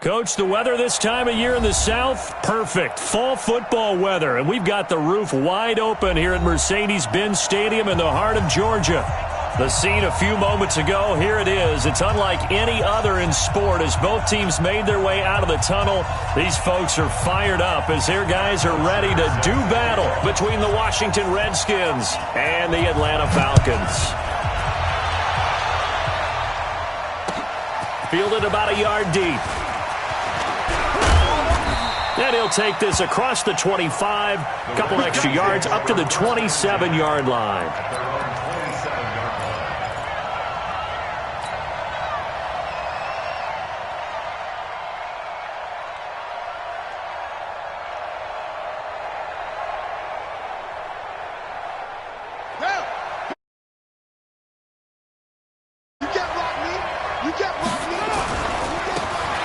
Coach, the weather this time of year in the South, perfect. Fall football weather, and we've got the roof wide open here at Mercedes-Benz Stadium in the heart of Georgia. The scene a few moments ago, here it is. It's unlike any other in sport as both teams made their way out of the tunnel. These folks are fired up as their guys are ready to do battle between the Washington Redskins and the Atlanta Falcons. Fielded about a yard deep. And he'll take this across the 25, a couple extra yards up to the 27-yard line.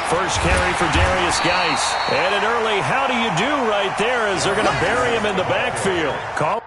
First carry for Darius Geis. And an early how do you do right there as they're going to bury him in the backfield. Call.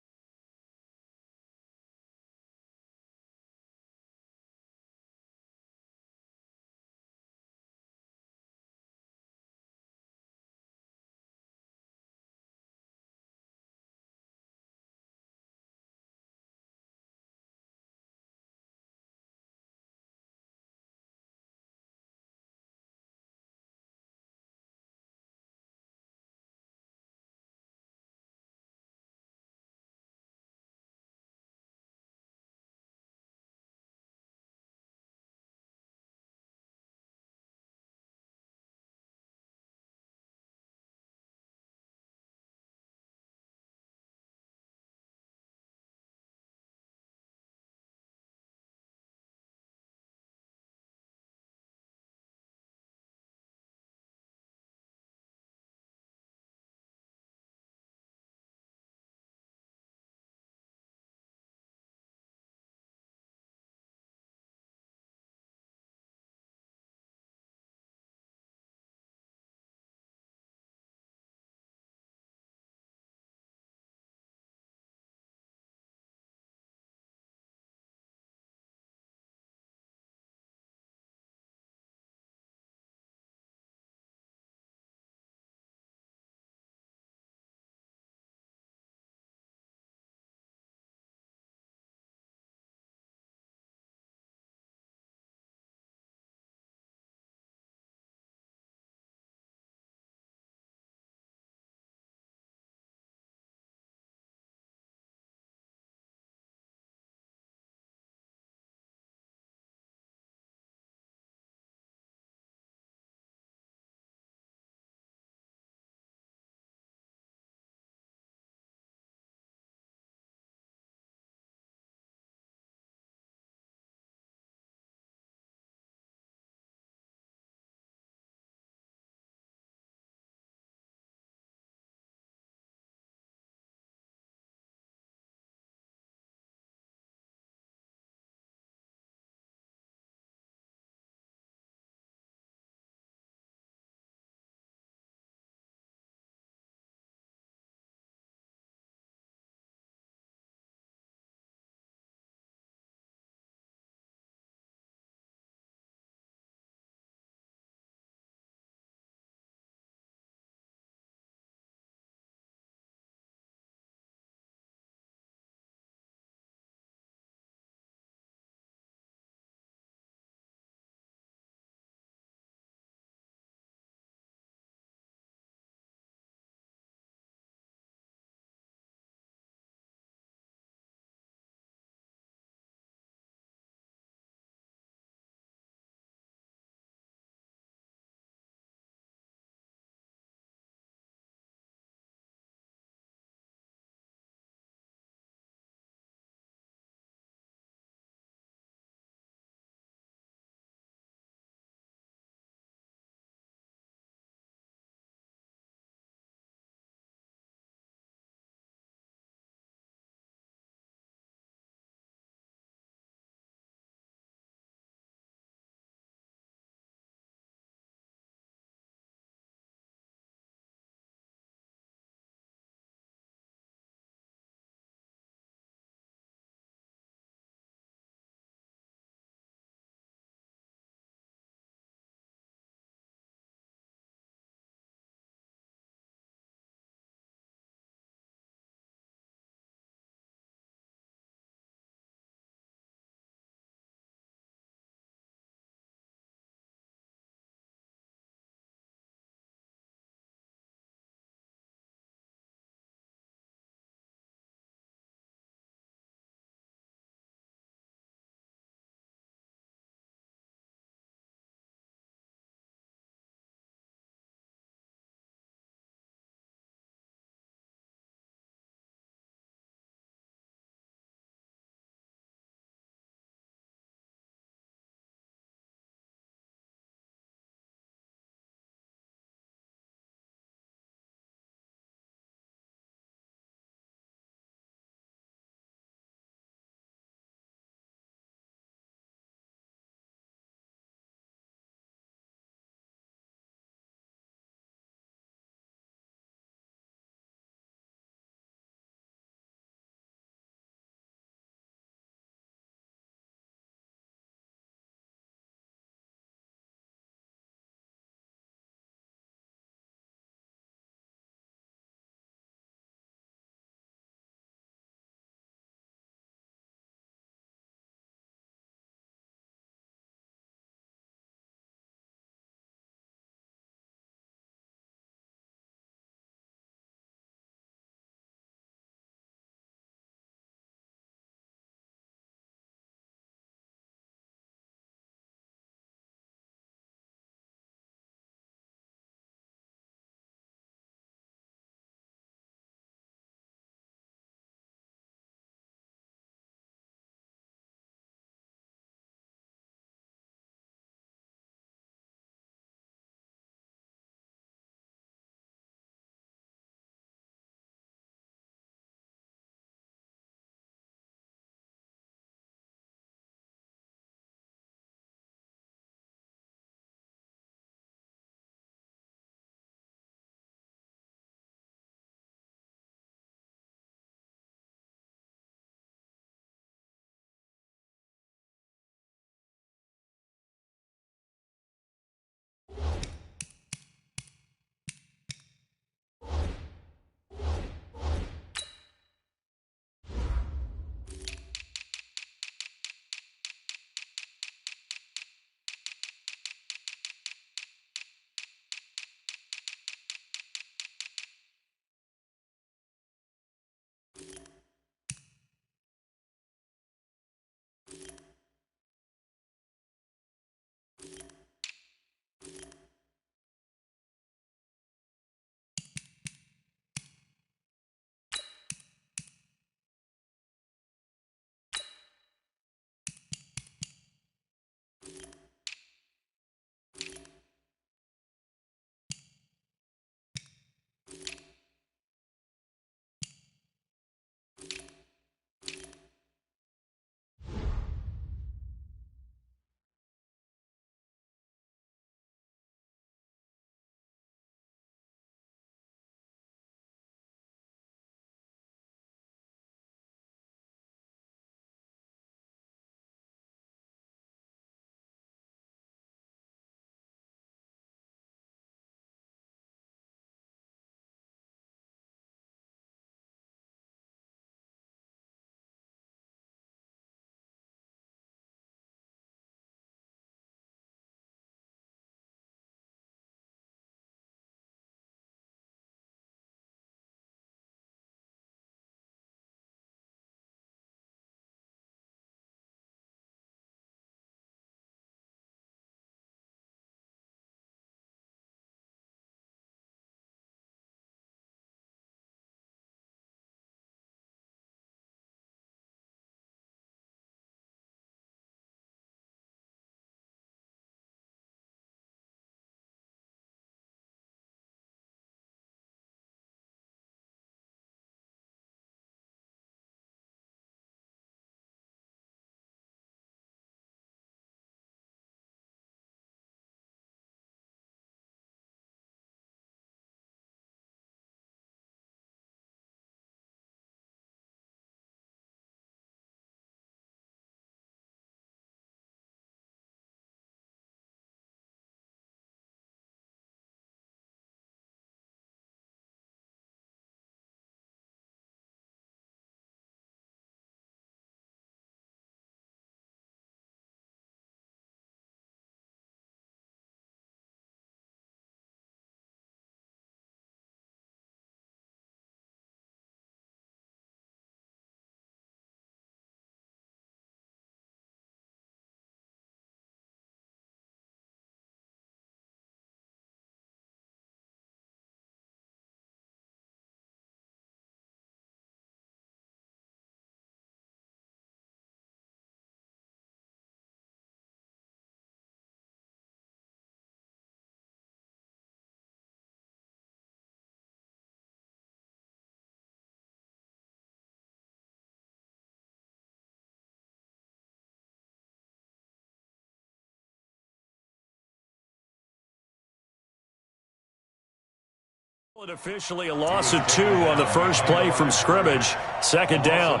Officially a loss of 2 on the first play from scrimmage. Second down.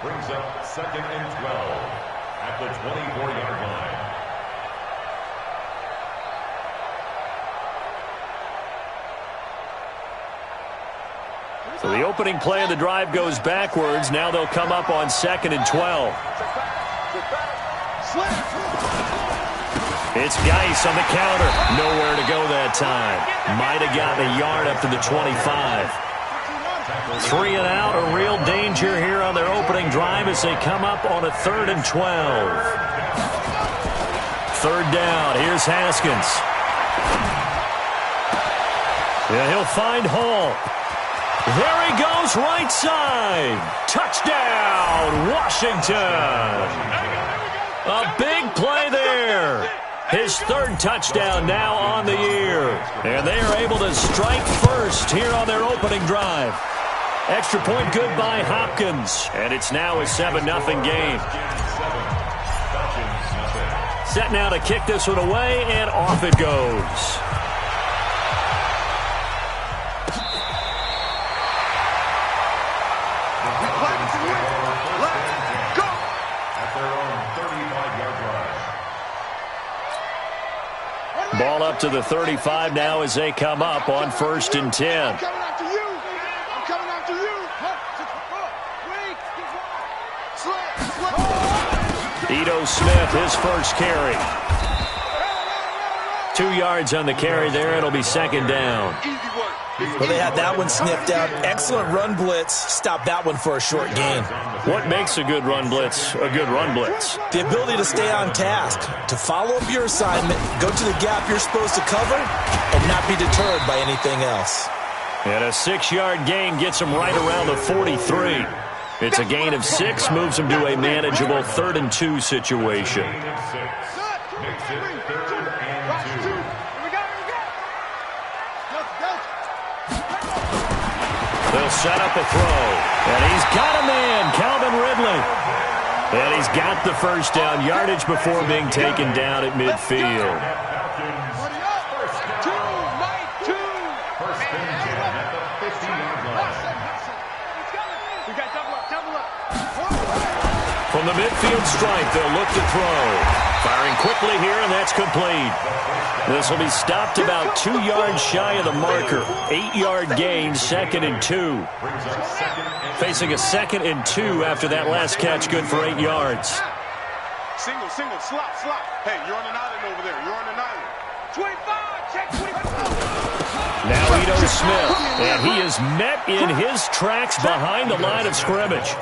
Brings up 2nd and 12 at the 24-yard line. So the opening play of the drive goes backwards. Now they'll come up on 2nd and 12. It's Geis on the counter. Nowhere to go that time. Might have gotten a yard up to the 25. 3 and out, a real danger here on their opening drive as they come up on a 3rd and 12. 3rd down. Here's Haskins. Yeah, he'll find Hall. There he goes, right side. Touchdown, Washington. A big play there. His 3rd touchdown now on the year. And they are able to strike first here on their opening drive. Extra point good by Hopkins. And it's now a 7-0 game. Set now to kick this one away, and off it goes. Ball up to the 35 now as they come up on 1st and 10. Ito Smith, his first carry. 2 yards on the carry there. It'll be 2nd down. Well, they had that one sniffed out. Excellent run blitz. Stop that one for a short gain. What makes a good run blitz a good run blitz? The ability to stay on task, to follow up your assignment, go to the gap you're supposed to cover, and not be deterred by anything else. And a 6-yard gain gets them right around the 43. It's a gain of 6, moves them to a manageable 3rd and 2 situation. They'll set up a throw. And he's got a man, Calvin Ridley. And he's got the first down, yardage before being taken down at midfield. From the midfield stripe, they'll look to throw. Firing quickly here, and that's complete. This will be stopped about 2 yards shy of the marker. 8-yard gain, 2nd and 2. Facing a 2nd and 2 after that last catch, good for 8 yards. Single, slot. Hey, you're on an island over there. You're on an island. 25, check 25. Now Ito Smith, and he is met in his tracks behind the line of scrimmage.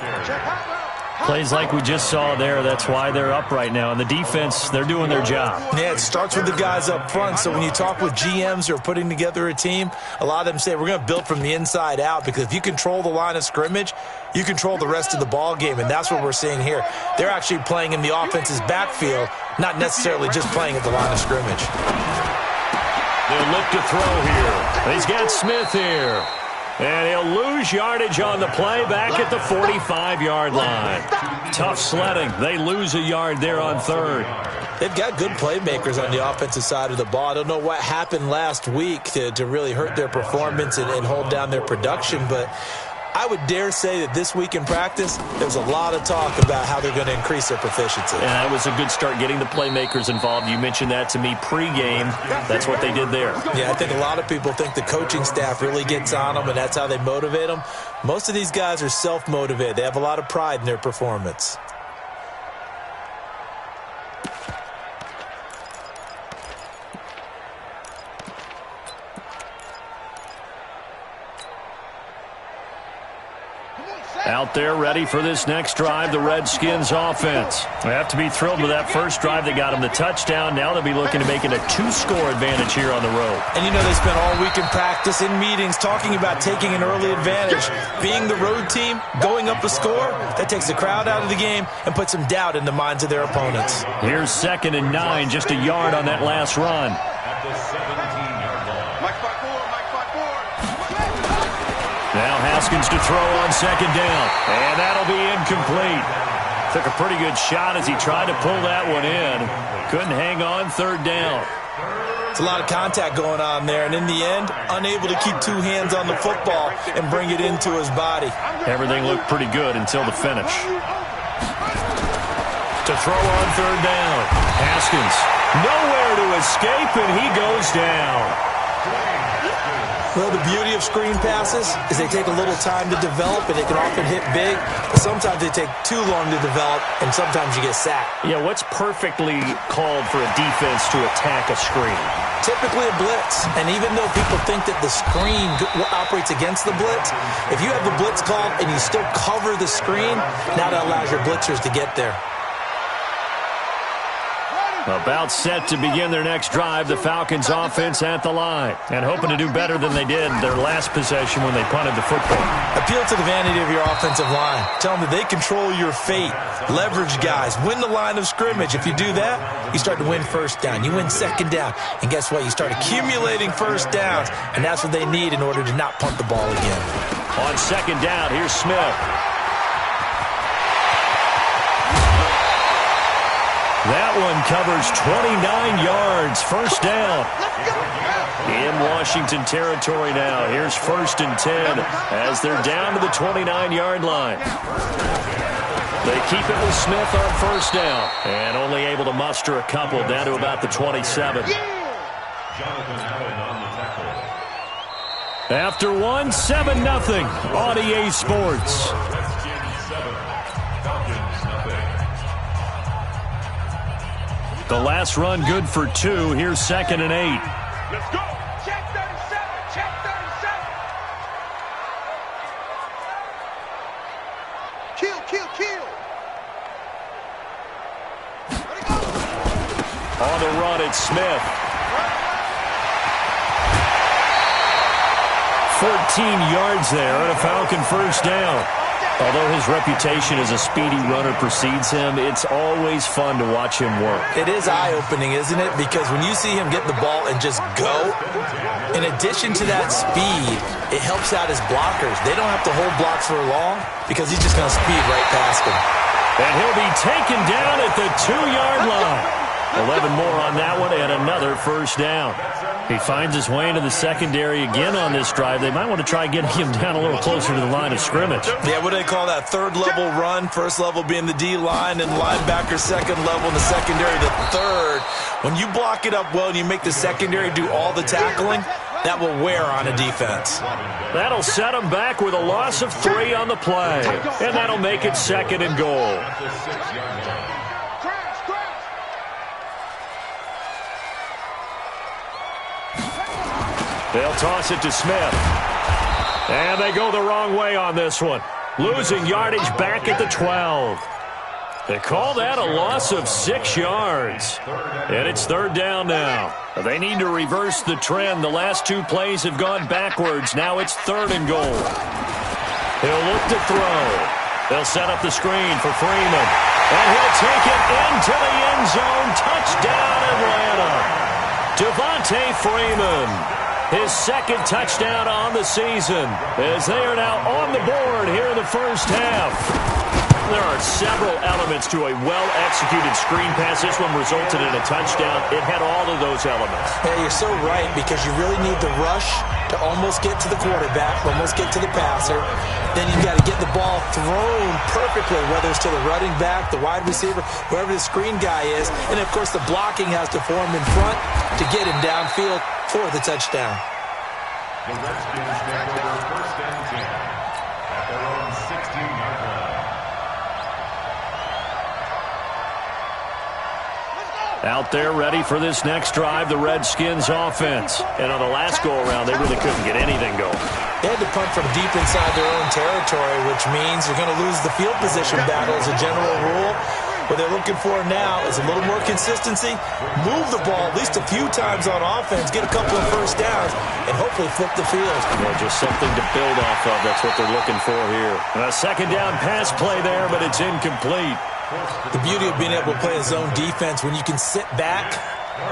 Plays like we just saw there. That's why they're up right now. And the defense, they're doing their job. Yeah, it starts with the guys up front. So when you talk with GMs who are putting together a team, a lot of them say we're going to build from the inside out, because if you control the line of scrimmage, you control the rest of the ball game, and that's what we're seeing here. They're actually playing in the offense's backfield, not necessarily just playing at the line of scrimmage. They'll look to throw here. He's got Smith here. And he'll lose yardage on the play back at the 45-yard line. Tough sledding. They lose a yard there on 3rd. They've got good playmakers on the offensive side of the ball. I don't know what happened last week to really hurt their performance and hold down their production, but I would dare say that this week in practice, there's a lot of talk about how they're going to increase their proficiency. And that was a good start, getting the playmakers involved. You mentioned that to me pregame. That's what they did there. Yeah, I think a lot of people think the coaching staff really gets on them, and that's how they motivate them. Most of these guys are self-motivated. They have a lot of pride in their performance. Out there ready for this next drive, the Redskins offense. They have to be thrilled with that first drive. They got them the touchdown. Now they'll be looking to make it a 2-score advantage here on the road. And you know, they spent all week in practice, in meetings, talking about taking an early advantage. Being the road team, going up a score, that takes the crowd out of the game and puts some doubt in the minds of their opponents. Here's 2nd and 9, just a yard on that last run. At the 17-yard line. Mike 5-4. Now Haskins to throw on 2nd down. And that'll be incomplete. Took a pretty good shot as he tried to pull that one in. Couldn't hang on 3rd down. It's a lot of contact going on there, and in the end, unable to keep two hands on the football and bring it into his body. Everything looked pretty good until the finish. To throw on third down. Haskins, nowhere to escape, and he goes down. Well, the beauty of screen passes is they take a little time to develop, and they can often hit big. But sometimes they take too long to develop, and sometimes you get sacked. Yeah, what's perfectly called for a defense to attack a screen? Typically a blitz. And even though people think that the screen operates against the blitz, if you have the blitz called and you still cover the screen, now that allows your blitzers to get there. About set to begin their next drive, the Falcons offense at the line. And hoping to do better than they did their last possession when they punted the football. Appeal to the vanity of your offensive line. Tell them that they control your fate. Leverage guys. Win the line of scrimmage. If you do that, you start to win first down. You win second down. And guess what? You start accumulating first downs. And that's what they need in order to not punt the ball again. On second down, here's Smith. That one covers 29 yards. First down. In Washington territory now. Here's 1st and 10 as they're down to the 29-yard line. They keep it with Smith on first down. And only able to muster a couple down to about the 27. After one, 7-0 on EA Sports. The last run good for 2. Here's 2nd and 8. Let's go. Check 37. Check 37. Kill, kill, kill. Let it go. On the run, it's Smith. 14 yards there and a Falcon first down. Although his reputation as a speedy runner precedes him, it's always fun to watch him work. It is eye-opening, isn't it? Because when you see him get the ball and just go, in addition to that speed, it helps out his blockers. They don't have to hold blocks for long because he's just going to speed right past them. And he'll be taken down at the 2-yard line. 11 more on that one and another first down. He finds his way into the secondary again on this drive. They might want to try getting him down a little closer to the line of scrimmage. Yeah, what do they call that? Third level run. First level being the D-line and linebacker. Second level in the secondary, the third. When you block it up well and you make the secondary do all the tackling, that will wear on a defense. That'll set him back with a loss of 3 on the play. And that'll make it 2nd and goal. They'll toss it to Smith. And they go the wrong way on this one. Losing yardage back at the 12. They call that a loss of 6 yards. And it's 3rd down now. They need to reverse the trend. The last 2 plays have gone backwards. Now it's 3rd and goal. He'll look to throw. They'll set up the screen for Freeman. And he'll take it into the end zone. Touchdown, Atlanta. Devontae Freeman. His 2nd touchdown on the season as they are now on the board here in the first half. There are several elements to a well-executed screen pass. This one resulted in a touchdown. It had all of those elements. Yeah, you're so right because you really need the rush to almost get to the quarterback, almost get to the passer. Then you've got to get the ball thrown perfectly, whether it's to the running back, the wide receiver, whoever the screen guy is. And, of course, the blocking has to form in front to get him downfield for the touchdown. The Redskins take over 1st and 10 at their own 16-yard line. Out there ready for this next drive, the Redskins offense. And on the last go-around, they really couldn't get anything going. They had to punt from deep inside their own territory, which means you're going to lose the field position battle as a general rule. What they're looking for now is a little more consistency, move the ball at least a few times on offense, get a couple of first downs, and hopefully flip the field. Well, just something to build off of. That's what they're looking for here. And a 2nd down pass play there, but it's incomplete. The beauty of being able to play a zone defense, when you can sit back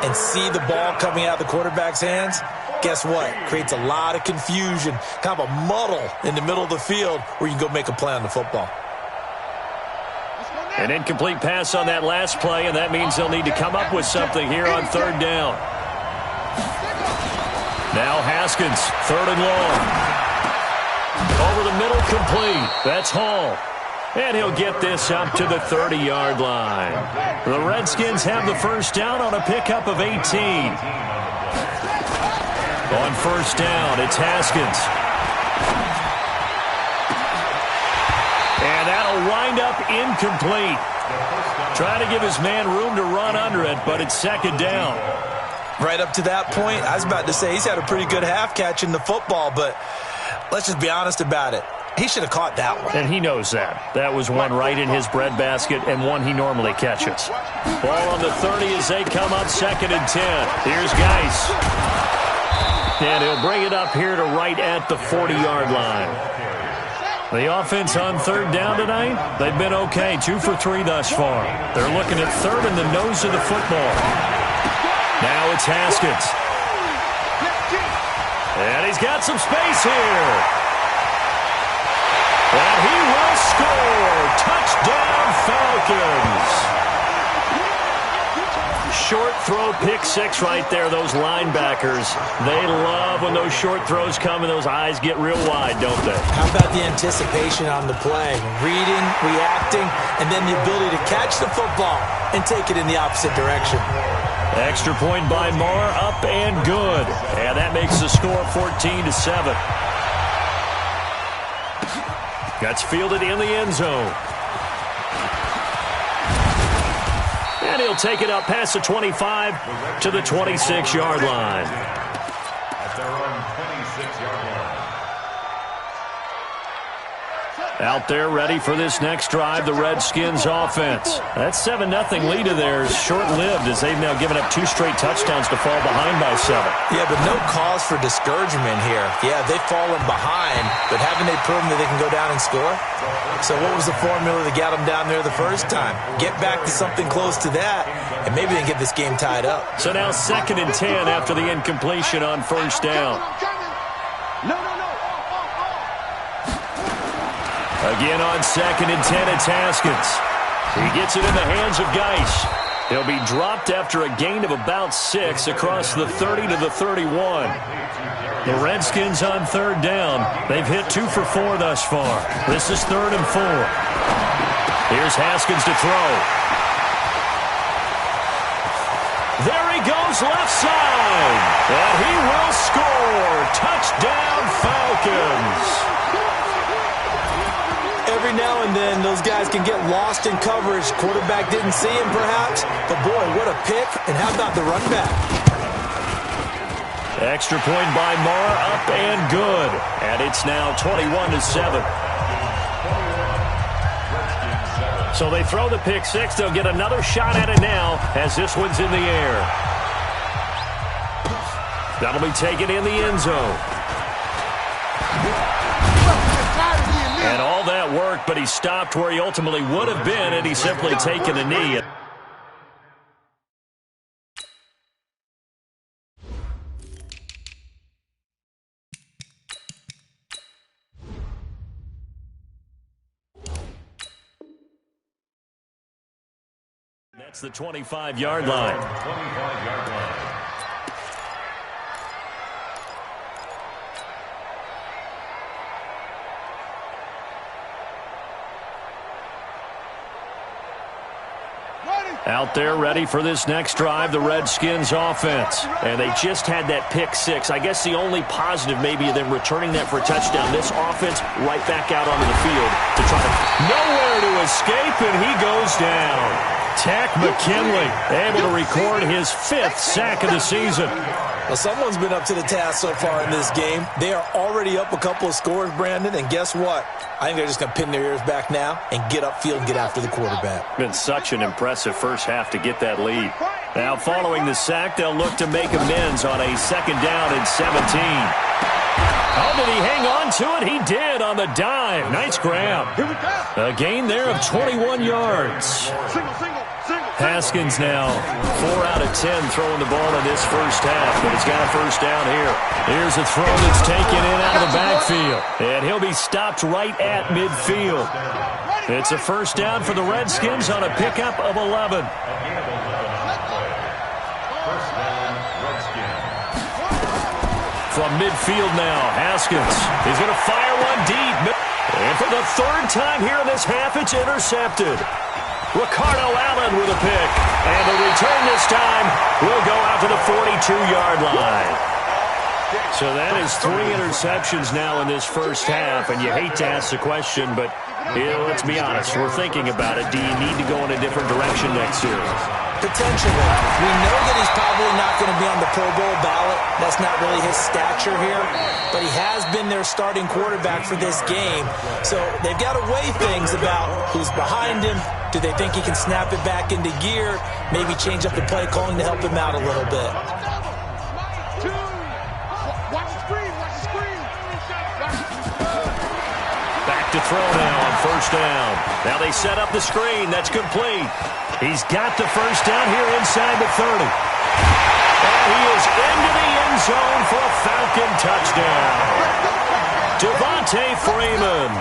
and see the ball coming out of the quarterback's hands, guess what? Creates a lot of confusion, kind of a muddle in the middle of the field where you can go make a play on the football. An incomplete pass on that last play, and that means they'll need to come up with something here on 3rd down. Now Haskins, 3rd and long. Over the middle, complete. That's Hall. And he'll get this up to the 30-yard line. The Redskins have the first down on a pickup of 18. On first down, it's Haskins. And that'll wind up incomplete. Trying to give his man room to run under it, but it's 2nd down. Right up to that point, I was about to say he's had a pretty good half catching the football, but let's just be honest about it. He should have caught that one. And he knows that. That was one right in his breadbasket and one he normally catches. Ball on the 30 as they come up 2nd and 10. Here's Geis. And he'll bring it up here to right at the 40-yard line. The offense on 3rd down tonight, they've been okay. 2 for 3 thus far. They're looking at 3rd in the nose of the football. Now it's Haskins. And he's got some space here. And he will score. Touchdown, Falcons. Short throw, pick 6 right there. Those linebackers, they love when those short throws come and those eyes get real wide, don't they? How about the anticipation on the play? Reading, reacting, and then the ability to catch the football and take it in the opposite direction. Extra point by Marr, up and good. And that makes the score 14-7. That's fielded in the end zone. And he'll take it up past the 25 to the 26-yard line. At their own 26-yard line. Out there ready for this next drive, the Redskins offense. That 7-0 lead of theirs short-lived as they've now given up 2 straight touchdowns to fall behind by 7. Yeah, but no cause for discouragement here. Yeah, they've fallen behind, but haven't they proven that they can go down and score? So what was the formula that got them down there the first time? Get back to something close to that, and maybe they can get this game tied up. So now 2nd and 10 after the incompletion on first down. Again on 2nd and 10, it's Haskins. He gets it in the hands of Geis. He'll be dropped after a gain of about 6 across the 30 to the 31. The Redskins on 3rd down. They've hit 2 for 4 thus far. This is 3rd and 4. Here's Haskins to throw. There he goes, left side. And he will score. Touchdown, Falcons. Every now and then, those guys can get lost in coverage. Quarterback didn't see him, perhaps. But, boy, what a pick. And how about the run back? Extra point by Marr, up and good. And it's now 21-7. So they throw the pick 6. They'll get another shot at it now as this one's in the air. That'll be taken in the end zone. And all that work, but he stopped where he ultimately would have been, and he's simply taken a knee. That's the 25-yard line. 25-yard line. Out there ready for this next drive, the Redskins offense. And they just had that pick 6. I guess the only positive maybe of them returning that for a touchdown. This offense right back out onto the field to try to nowhere to escape, and he goes down. Tack McKinley able to record his 5th sack of the season. Well, someone's been up to the task so far in this game. They are already up a couple of scores, Brandon, and guess what? I think they're just going to pin their ears back now and get upfield and get after the quarterback. Been such an impressive first half to get that lead. Now, following the sack, they'll look to make amends on a 2nd down and 17. Oh, did he hang on to it? He did on the dive. Nice grab. A gain there of 21 yards. Haskins now 4 out of 10 throwing the ball in this first half, but he's got a first down here. Here's a throw that's taken in out of the backfield, and he'll be stopped right at midfield. It's a first down for the Redskins on a pickup of 11. from midfield now. Haskins is going to fire one deep. And for the third time here in this half, it's intercepted. Ricardo Allen with a pick. And the return this time will go out to the 42-yard line. So that is 3 interceptions now in this first half. And you hate to ask the question, but let's be honest. We're thinking about it. Do you need to go in a different direction next year? Potentially. We know that he's probably not going to be on the Pro Bowl ballot. That's not really his stature here. But he has been their starting quarterback for this game. So they've got to weigh things about who's behind him. Do they think he can snap it back into gear? Maybe change up the play calling to help him out a little bit. Back to throw now on first down. Now they set up the screen. That's complete. He's got the first down here inside the 30. And he is into the end zone for a Falcon touchdown. Devontae Freeman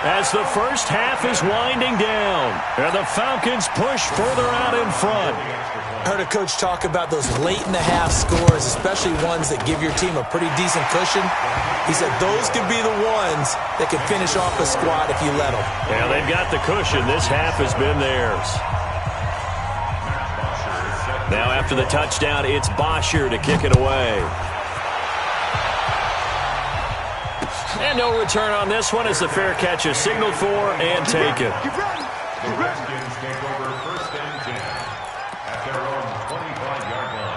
as the first half is winding down. And the Falcons push further out in front. Heard a coach talk about those late-in-the-half scores, especially ones that give your team a pretty decent cushion. He said those could be the ones that can finish off a squad if you let them. Yeah, they've got the cushion. This half has been theirs. Now after the touchdown, it's Bosher to kick it away. And no return on this one as the fair catch is signaled for and taken. The Redskins take over first and 10 at their own 25-yard line.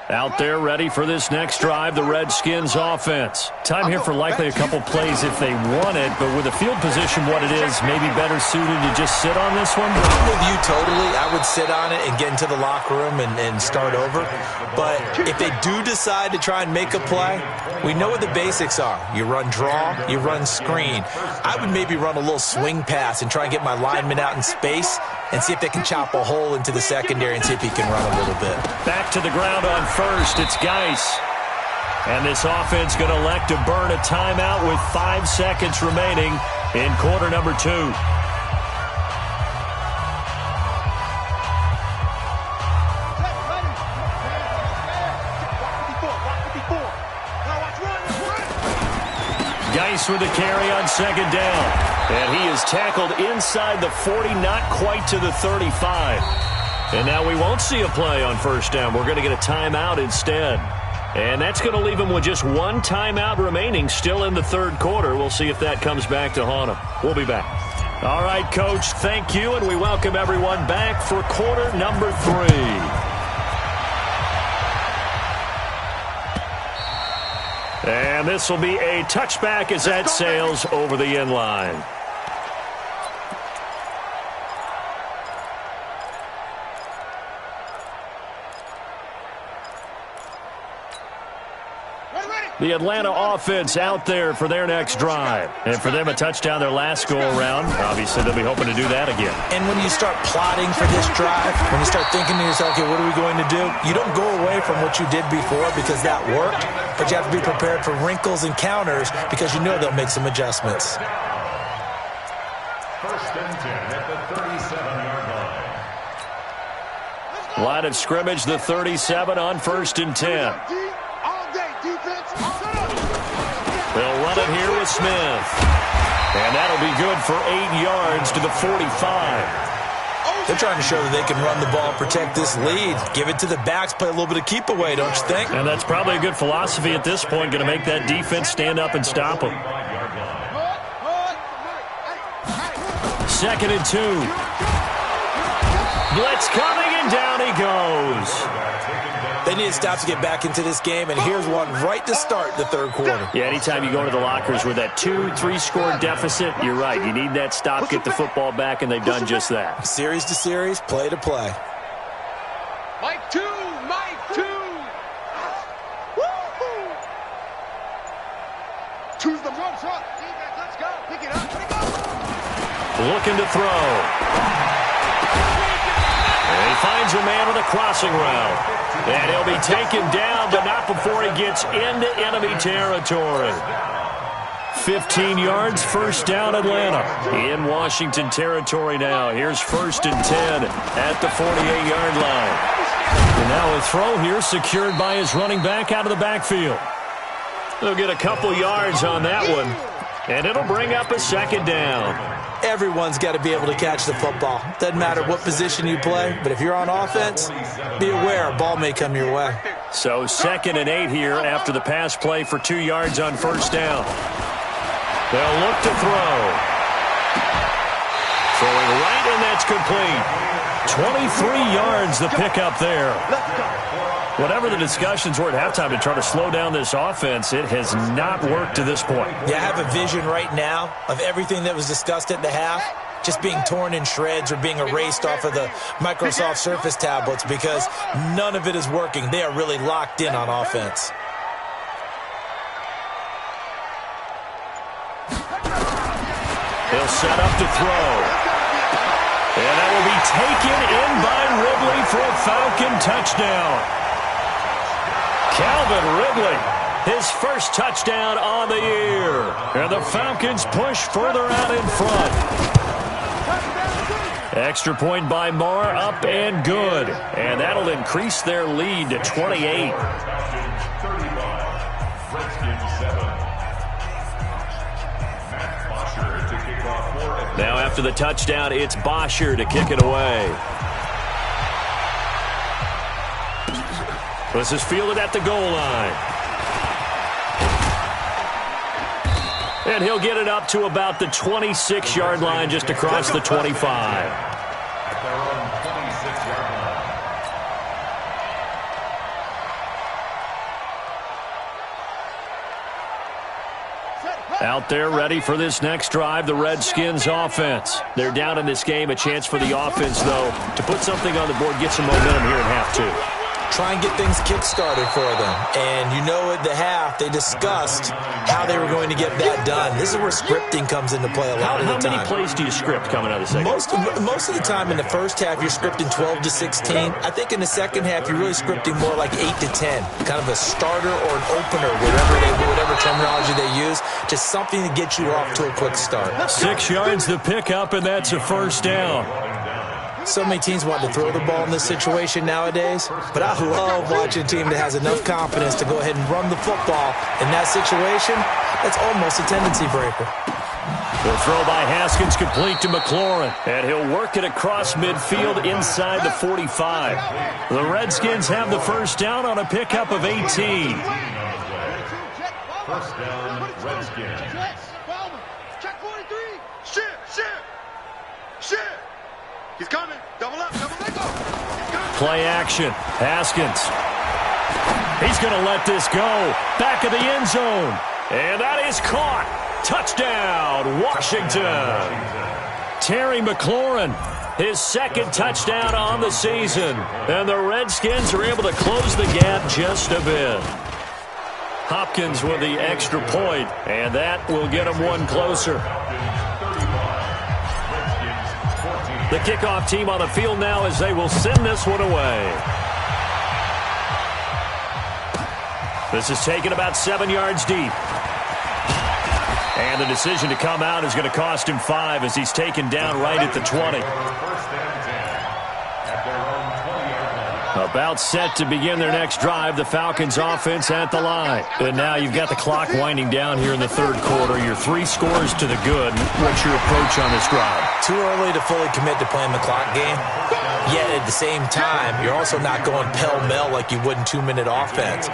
Out there ready for this next drive, the Redskins offense. Time here for likely a couple plays if they want it, but with the field position what it is, maybe better suited to just sit on this one? I'm with you totally. I would sit on it and get into the locker room and start over. But if they do decide to try and make a play, we know what the basics are. You run draw, you run screen. I would maybe run a little swing pass and try and get my lineman out in space and see if they can chop a hole into the secondary and see if he can run a little bit. Back to the ground on first, it's Geis. And this offense going to elect to burn a timeout with 5 seconds remaining in quarter number 2. Geis with a carry on second down. And he is tackled inside the 40, not quite to the 35. And now we won't see a play on first down. We're going to get a timeout instead. And that's going to leave him with just one timeout remaining still in the third quarter. We'll see if that comes back to haunt him. We'll be back. All right, Coach, thank you, and we welcome everyone back for quarter number 3. And this will be a touchback as that sails over the end line. The Atlanta offense out there for their next drive. And for them, a touchdown their last go-around. Obviously, they'll be hoping to do that again. And when you start plotting for this drive, when you start thinking to yourself, okay, what are we going to do? You don't go away from what you did before because that worked, but you have to be prepared for wrinkles and counters because you know they'll make some adjustments. First and 10 at the 37-yard line. Line of scrimmage, the 37 on first and 10. They'll run it here with Smith. And that'll be good for 8 yards to the 45. They're trying to show that they can run the ball, protect this lead. Give it to the backs, play a little bit of keep away, don't you think? And that's probably a good philosophy at this point, going to make that defense stand up and stop them. Second and 2. Blitz coming, and down he goes. They need to stop to get back into this game, and here's one right to start the third quarter. Yeah, anytime you go into the lockers with that 2-3 score deficit, you're right. You need that stop, get the football back, and they've done just that. Series to series, play to play. Mike 2, Mike 2. Woo-hoo. Choose the front. Defense, let's go. Pick it up. Looking to throw. And he finds a man with a crossing route. And he'll be taken down, but not before he gets into enemy territory. 15 yards, first down Atlanta. In Washington territory now. Here's 1st and 10 at the 48-yard line. And now a throw here secured by his running back out of the backfield. They'll get a couple yards on that one, and it'll bring up a 2nd down. Everyone's got to be able to catch the football. Doesn't matter what position you play, but if you're on offense, be aware a ball may come your way. So 2nd and 8 here after the pass play for 2 yards on 1st down. They'll look to throw. Throwing right, and that's complete. 23 yards the pickup there. Whatever the discussions were at halftime to try to slow down this offense, it has not worked to this point. Yeah, I have a vision right now of everything that was discussed at the half just being torn in shreds or being erased off of the Microsoft Surface tablets because none of it is working. They are really locked in on offense. He'll set up to throw. And that will be taken in by Ridley for a Falcon touchdown. Calvin Ridley, his first touchdown on the year. And the Falcons push further out in front. Extra point by Marr, up and good. And that'll increase their lead to 28. Now after the touchdown, it's Bosher to kick it away. This is fielded at the goal line. And he'll get it up to about the 26-yard line just across the 25. Out there ready for this next drive, the Redskins offense. They're down in this game. A chance for the offense, though, to put something on the board, get some momentum here in half two. Try and get things kick-started for them. And you know at the half, they discussed how they were going to get that done. This is where scripting comes into play a lot of the time. How many plays do you script coming out of the second? Most of the time in the first half, you're scripting 12 to 16. I think in the second half, you're really scripting more like 8 to 10. Kind of a starter or an opener, whatever terminology they use. Just something to get you off to a quick start. 6 yards the pickup, and that's a first down. So many teams want to throw the ball in this situation nowadays, but I love watching a team that has enough confidence to go ahead and run the football. In that situation, that's almost a tendency breaker. The throw by Haskins complete to McLaurin, and he'll work it across midfield inside the 45. The Redskins have the first down on a pickup of 18. First down, Redskins. Check 43. Shit. He's coming. Double up. Play action. Haskins. He's going to let this go. Back of the end zone. And that is caught. Touchdown, Washington. Terry McLaurin, his second touchdown on the season. And the Redskins are able to close the gap just a bit. Hopkins with the extra point, and that will get him one closer. The kickoff team on the field now as they will send this one away. This is taken about 7 yards deep. And the decision to come out is going to cost him 5 as he's taken down right at the 20. About set to begin their next drive, the Falcons offense at the line. And now you've got the clock winding down here in the third quarter. Your 3 scores to the good. What's your approach on this drive? Too early to fully commit to playing the clock game. Yet at the same time, you're also not going pell-mell like you would in 2-minute offense.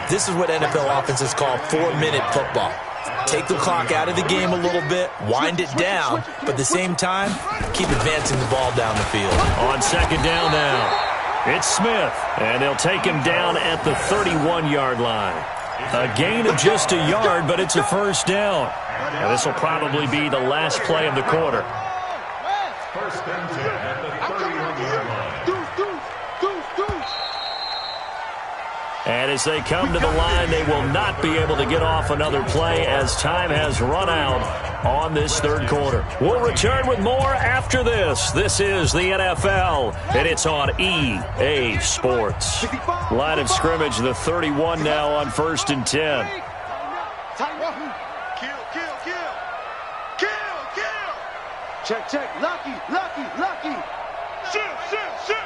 This is what NFL offenses call 4-minute football. Take the clock out of the game a little bit, wind it down, but at the same time, keep advancing the ball down the field. On second down now. It's Smith, and they'll take him down at the 31-yard line. A gain of just a yard, but it's a first down. And this will probably be the last play of the quarter. First and 10 at the 31-yard line. And as they come to the line, they will not be able to get off another play as time has run out on this third quarter. We'll return with more after this. This is the NFL, and it's on EA Sports. Line of scrimmage, the 31 now on 1st and 10. Check, check. Lucky, lucky, lucky. Shoot, shoot, shoot.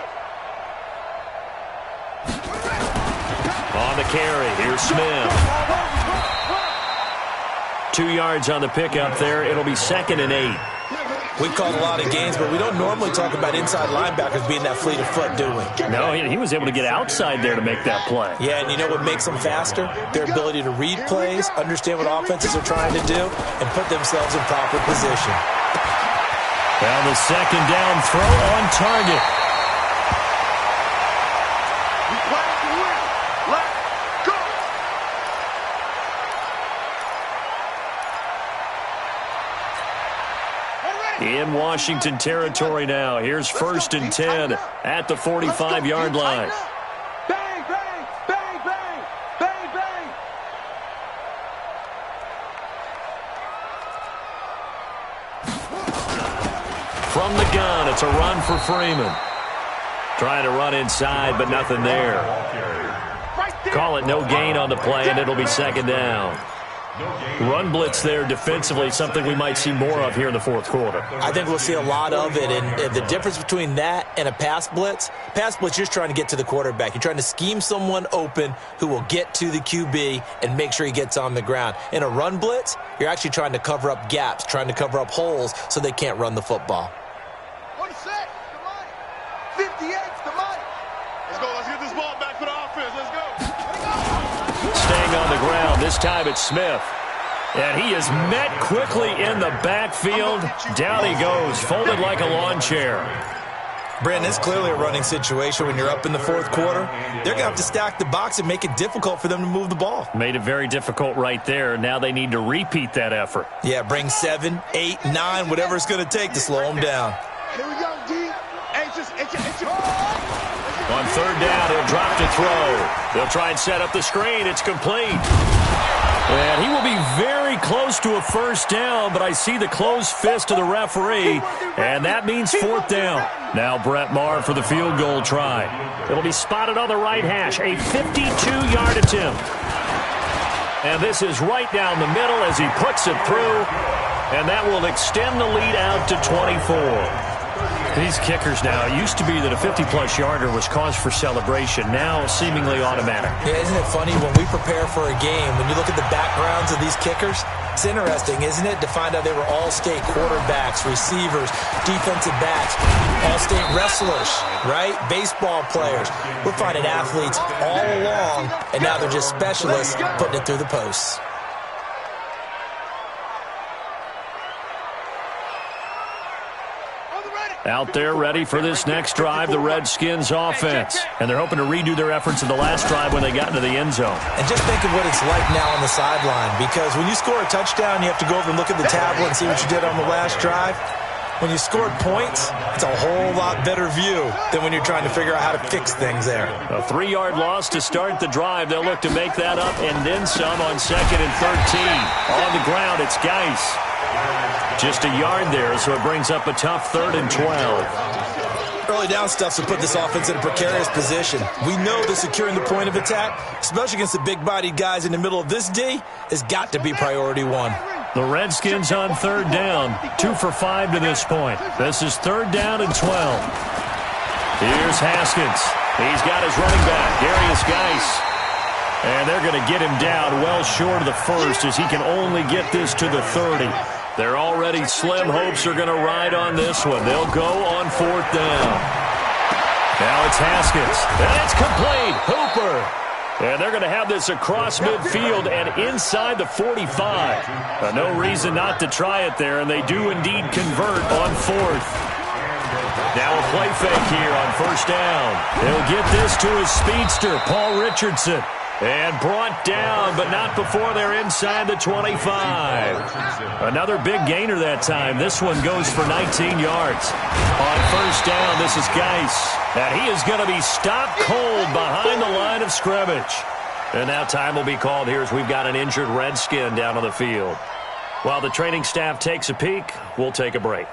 On the carry, here's Smith. 2 yards on the pickup there. It'll be 2nd and 8. We've called a lot of games, but we don't normally talk about inside linebackers being that fleet of foot, do we? No, he was able to get outside there to make that play. Yeah, and you know what makes them faster? Their ability to read plays, understand what offenses are trying to do, and put themselves in proper position. Well, the 2nd down throw on target. We play to win. Let's go. In Washington territory now. Here's 1st and 10 at the 45-yard line. Bang, bang, bang, bang, bang, bang. From the gun, it's a run for Freeman. Trying to run inside, but nothing there. Call it no gain on the play, and it'll be 2nd down. Run blitz there defensively, something we might see more of here in the 4th quarter. I think we'll see a lot of it, and the difference between that and a pass blitz, you're just trying to get to the quarterback. You're trying to scheme someone open who will get to the QB and make sure he gets on the ground. In a run blitz, you're actually trying to cover up gaps, trying to cover up holes so they can't run the football. 1-6, the money. 58's the money. Let's go, let's get this ball back for the offense. Let's go. Staying on the ground, this time it's Smith. And he is met quickly in the backfield. Down he goes, folded like a lawn chair. Brandon, it's clearly a running situation when you're up in the 4th quarter. They're going to have to stack the box and make it difficult for them to move the ball. Made it very difficult right there. Now they need to repeat that effort. Yeah, bring 7, 8, 9, whatever it's going to take to slow them down. Here we go, D. Anxious. On 3rd down, he'll drop to throw. They'll try and set up the screen. It's complete. And he will be very close to a 1st down, but I see the closed fist of the referee, and that means 4th down. Now Brett Maher for the field goal try. It'll be spotted on the right hash, a 52-yard attempt. And this is right down the middle as he puts it through, and that will extend the lead out to 24. These kickers now, it used to be that a 50-plus yarder was cause for celebration, now seemingly automatic. Yeah, isn't it funny when we prepare for a game, when you look at the backgrounds of these kickers, it's interesting, isn't it, to find out they were all-state quarterbacks, receivers, defensive backs, all-state wrestlers, right? Baseball players. We're finding athletes all along, and now they're just specialists putting it through the posts. Out there ready for this next drive, the Redskins offense. And they're hoping to redo their efforts in the last drive when they got into the end zone. And just think of what it's like now on the sideline, because when you score a touchdown, you have to go over and look at the tablet and see what you did on the last drive. When you scored points, it's a whole lot better view than when you're trying to figure out how to fix things there. A 3-yard loss to start the drive. They'll look to make that up and then some on 2nd and 13. On the ground, it's Geis. Just a yard there, so it brings up a tough 3rd and 12. Early down stuff to put this offense in a precarious position. We know that securing the point of attack, especially against the big-bodied guys in the middle of this D, has got to be priority 1. The Redskins on 3rd down, 2 for 5 to this point. This is 3rd down and 12. Here's Haskins. He's got his running back, Darius Geis. And they're going to get him down well short of the 1st as he can only get this to the 30. They're already slim hopes are going to ride on this one. They'll go on 4th down. Now it's Haskins. And it's complete. Hooper. And they're going to have this across midfield and inside the 45. No reason not to try it there, and they do indeed convert on 4th. Now a play fake here on 1st down. He'll get this to his speedster, Paul Richardson. And brought down, but not before they're inside the 25. Another big gainer that time. This one goes for 19 yards. On 1st down, this is Geis. And he is going to be stopped cold behind the line of scrimmage. And now time will be called here as we've got an injured Redskin down on the field. While the training staff takes a peek, we'll take a break.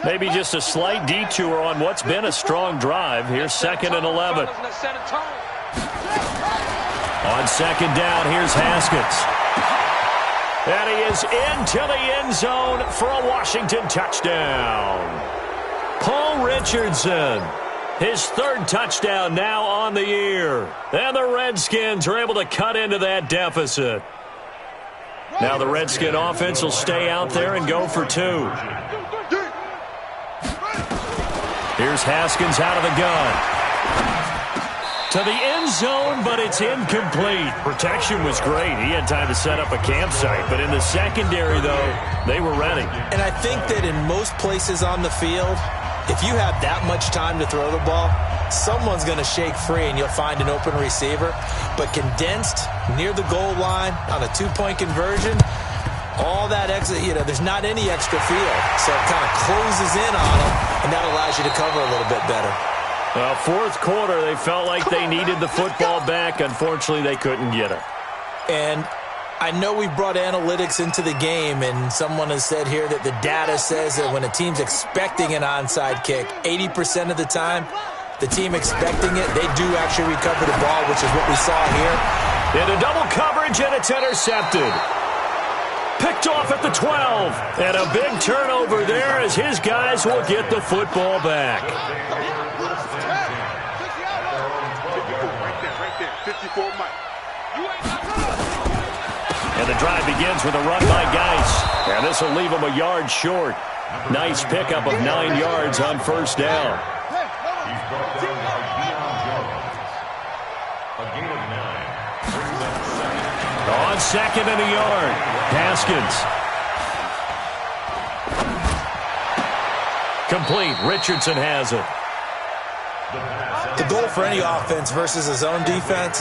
Maybe just a slight detour on what's been a strong drive. Here's 2nd and 11. On second down, here's Haskins. And he is into the end zone for a Washington touchdown. Paul Richardson, his third touchdown now on the year. And the Redskins are able to cut into that deficit. Now the Redskin offense will stay out there and go for 2. Here's Haskins out of the gun. To the end zone, but it's incomplete. Protection was great. He had time to set up a campsite. But in the secondary, though, they were ready. And I think that in most places on the field, if you have that much time to throw the ball, someone's going to shake free and you'll find an open receiver. But condensed near the goal line on a 2-point conversion, all that extra, there's not any extra field. So it kind of closes in on them, and that allows you to cover a little bit better. Well, fourth quarter, they felt like they needed the football back. Unfortunately, they couldn't get it. And I know we brought analytics into the game, and someone has said here that the data says that when a team's expecting an onside kick, 80% of the time, the team expecting it, they do actually recover the ball, which is what we saw here. Into double coverage, and it's intercepted. Picked off at the 12. And a big turnover there as his guys will get the football back. 54 Mike. And the drive begins with a run by Geis. And this will leave him a yard short. Nice pickup of 9 yards on first down. He's brought down by Deion Jones. A gain of 9. Brings up second. On second and a yard, Haskins. Complete. Richardson has it. The goal for any offense versus a zone defense,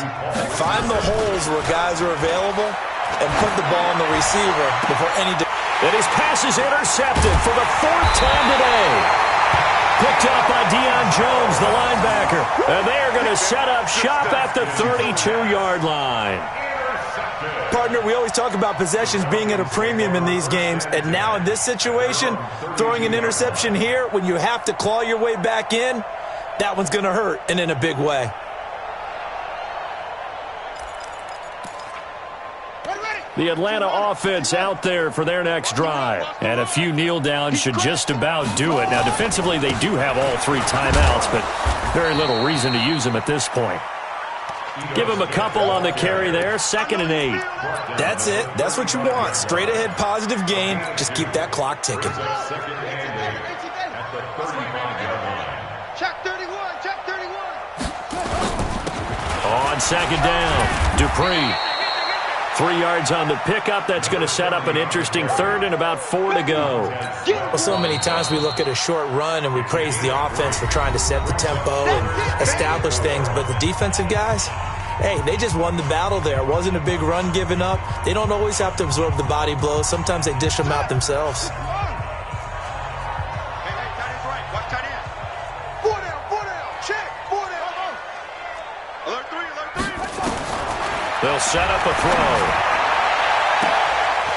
find the holes where guys are available and put the ball on the receiver before any... And his pass is intercepted for the 4th time today. Picked up by Deion Jones, the linebacker. And they are going to set up shop at the 32-yard line. Partner, we always talk about possessions being at a premium in these games, and now in this situation, throwing an interception here when you have to claw your way back in, that one's going to hurt, and in a big way. The Atlanta offense out there for their next drive. And a few kneel downs should just about do it. Now, defensively, they do have all 3 timeouts, but very little reason to use them at this point. Give him a couple on the carry there. 2nd and 8. That's it. That's what you want. Straight ahead positive gain. Just keep that clock ticking. Second and 8 at the 35-yard line. Check 31. Check 31. On second down, Dupree. 3 yards on the pickup. That's going to set up an interesting 3rd and about 4 to go. Well, so many times we look at a short run and we praise the offense for trying to set the tempo and establish things, but the defensive guys, hey, they just won the battle there. It wasn't a big run given up. They don't always have to absorb the body blows. Sometimes they dish them out themselves. Hey, tight end's right. Watch tight end. 4 down. Check. 4 down. Alert 3. They'll set up a throw.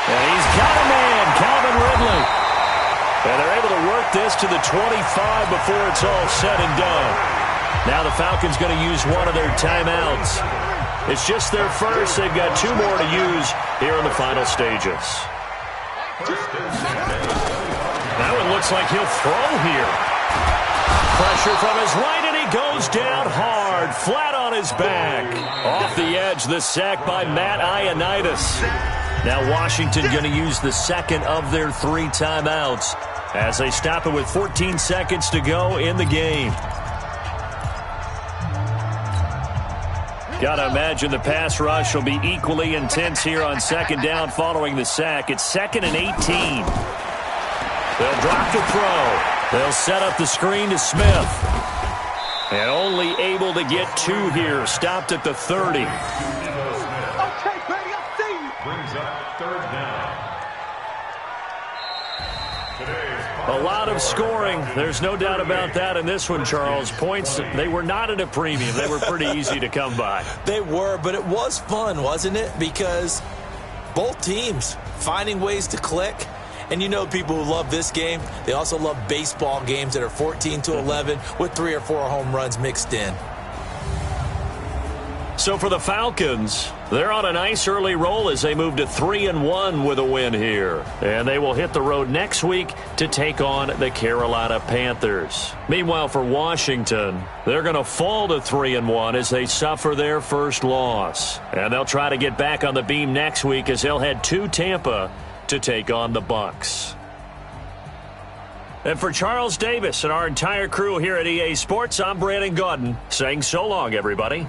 And he's got a man, Calvin Ridley. And they're able to work this to the 25 before it's all said and done. Now the Falcons going to use one of their timeouts. It's just their first. They've got 2 more to use here in the final stages. That one looks like he'll throw here. Pressure from his right, and he goes down hard, flat on his back. Off the edge, the sack by Matt Ioannidis. Now Washington going to use the 2nd of their 3 timeouts as they stop it with 14 seconds to go in the game. Got to imagine the pass rush will be equally intense here on second down following the sack. It's 2nd and 18. They'll drop the throw. They'll set up the screen to Smith. And only able to get 2 here. Stopped at the 30. Okay, baby, I see you. Brings up 3rd down. A lot of scoring. There's no doubt about that in this one, Charles. Points, they were not at a premium. They were pretty easy to come by. They were, but it was fun, wasn't it? Because both teams finding ways to click. And you know people who love this game, they also love baseball games that are 14-11 with 3 or 4 home runs mixed in. So for the Falcons, they're on a nice early roll as they move to 3-1 with a win here. And they will hit the road next week to take on the Carolina Panthers. Meanwhile, for Washington, they're going to fall to 3-1 as they suffer their first loss. And they'll try to get back on the beam next week as they'll head to Tampa to take on the Bucs. And for Charles Davis and our entire crew here at EA Sports, I'm Brandon Gaudin saying so long, everybody.